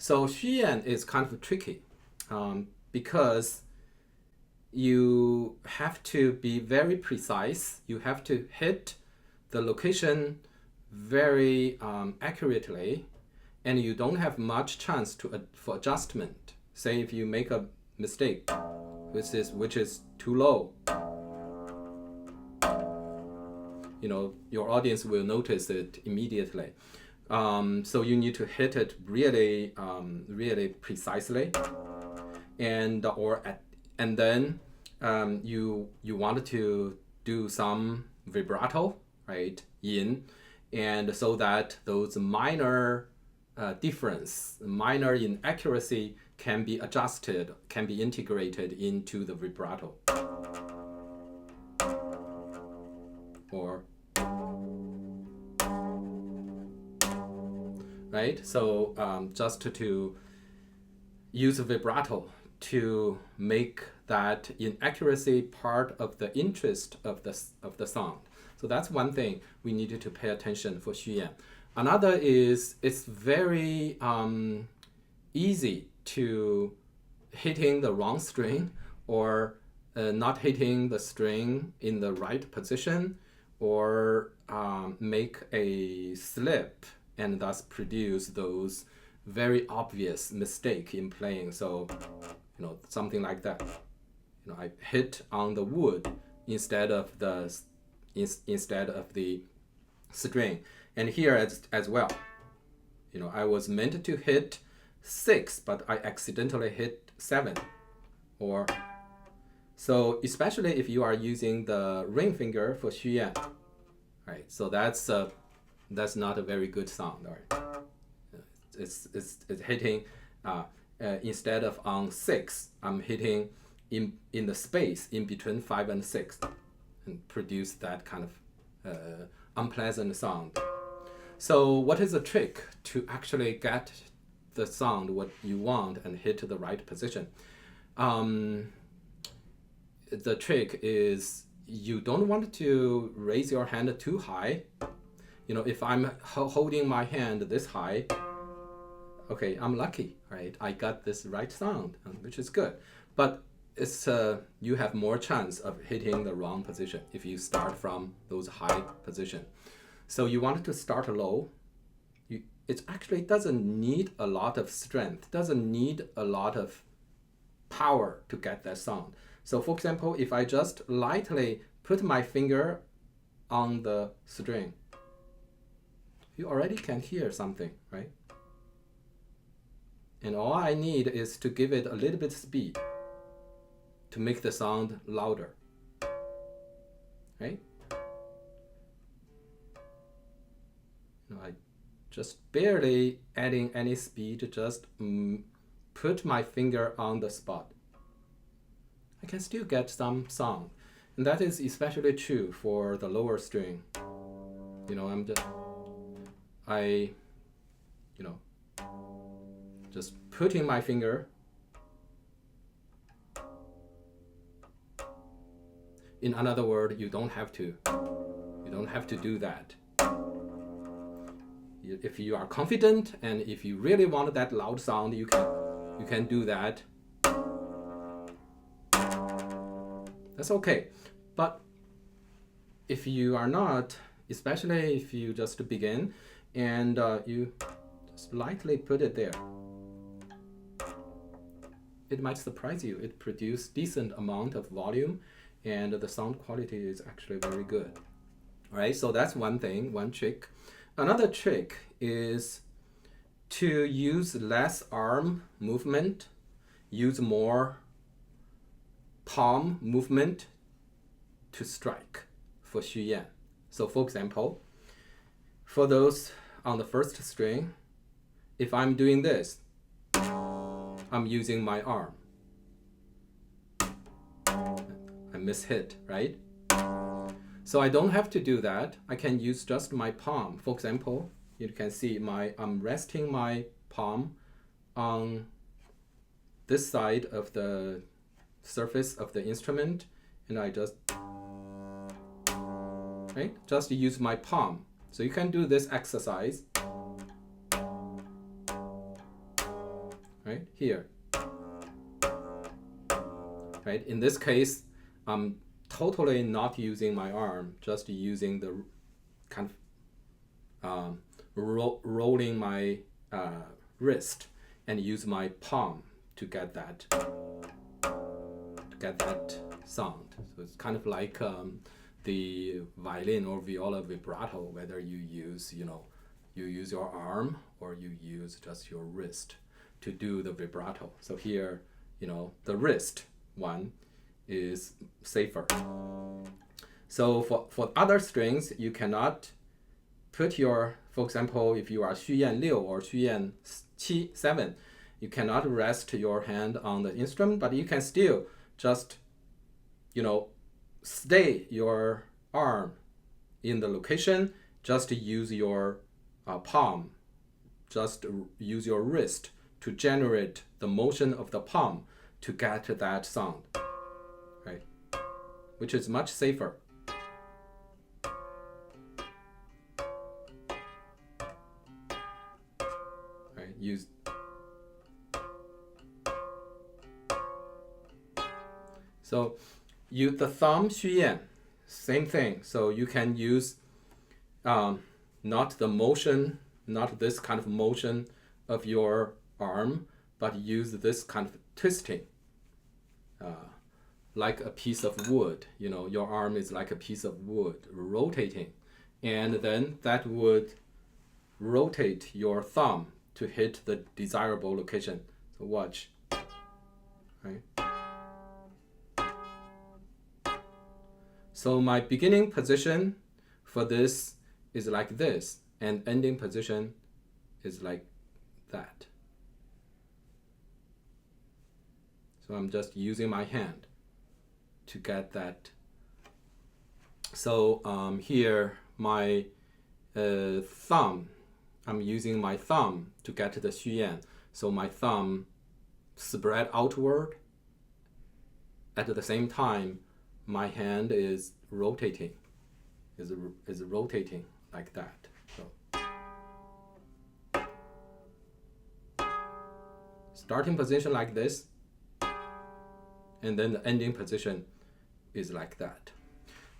So xuyan is kind of tricky because you have to be very precise. You have to hit the location very accurately, and you don't have much chance for adjustment. Say if you make a mistake, which is too low, your audience will notice it immediately. So you need to hit it really, really precisely, and then you wanted to do some vibrato, right, yin, and so that those minor minor inaccuracy can be adjusted, can be integrated into the vibrato. Or right, so just to use vibrato to make that inaccuracy part of the interest of the sound. So that's one thing we needed to pay attention for xuyan. Another is it's very easy to hitting the wrong string, or not hitting the string in the right position, or make a slip and thus produce those very obvious mistake in playing. So something like that. I hit on the wood instead of the string. And here as well, I was meant to hit 6, but I accidentally hit 7. Or so, especially if you are using the ring finger for xuyan, right? So that's not a very good sound, right? It's hitting instead of on 6, I'm hitting in the space in between 5 and 6, and produce that kind of unpleasant sound. So what is the trick to actually get the sound what you want and hit the right position? The trick is you don't want to raise your hand too high. If I'm holding my hand this high, okay, I'm lucky, right? I got this right sound, which is good. But it's you have more chance of hitting the wrong position if you start from those high position. So you want to start low. It actually doesn't need a lot of strength, doesn't need a lot of power to get that sound. So for example, if I just lightly put my finger on the string, you already can hear something, right? And all I need is to give it a little bit speed to make the sound louder, right? I just barely adding any speed, just put my finger on the spot. I can still get some sound. And that is especially true for the lower string. Just putting my finger. In another word, you don't have to do that. If you are confident and if you really want that loud sound, you can do that. That's okay. But if you are not, especially if you just begin and you just lightly put it there, it might surprise you. It produces decent amount of volume, and the sound quality is actually very good. All right, so that's one thing, one trick. Another trick is to use less arm movement, use more palm movement to strike for xuyan. So for example, for those on the first string, if I'm doing this, I'm using my arm. I mishit, right? So I don't have to do that. I can use just my palm. For example, you can see I'm resting my palm on this side of the surface of the instrument, and I just use my palm. So you can do this exercise. right here. Right, in this case, I'm totally not using my arm, just using the kind of rolling my wrist and use my palm to get that sound. So it's kind of like the violin or viola vibrato, whether you use you use your arm or you use just your wrist to do the vibrato. So here, the wrist one is safer. So for other strings, you cannot put your, for example, if you are xuyan 6 or xuyan 7, you cannot rest your hand on the instrument, but you can still just, stay your arm in the location, just use your palm, just use your wrist to generate the motion of the palm to get that sound, right? Which is much safer. Right? Use. So, the thumb xuyan, same thing. So you can use not the motion, not this kind of motion of your arm, but use this kind of twisting, like a piece of wood. Your arm is like a piece of wood rotating, and then that would rotate your thumb to hit the desirable location. So watch, right? So my beginning position for this is like this, and ending position is like that. So I'm just using my hand to get that. So here my thumb, I'm using my thumb to get the xuyan. So my thumb spread outward. At the same time, my hand is rotating, is rotating like that. So starting position like this, and then the ending position is like that.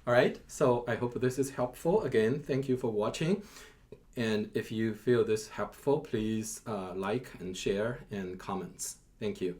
All right, so I hope this is helpful. Again, thank you for watching. And if you feel this helpful, please like and share and comments. Thank you.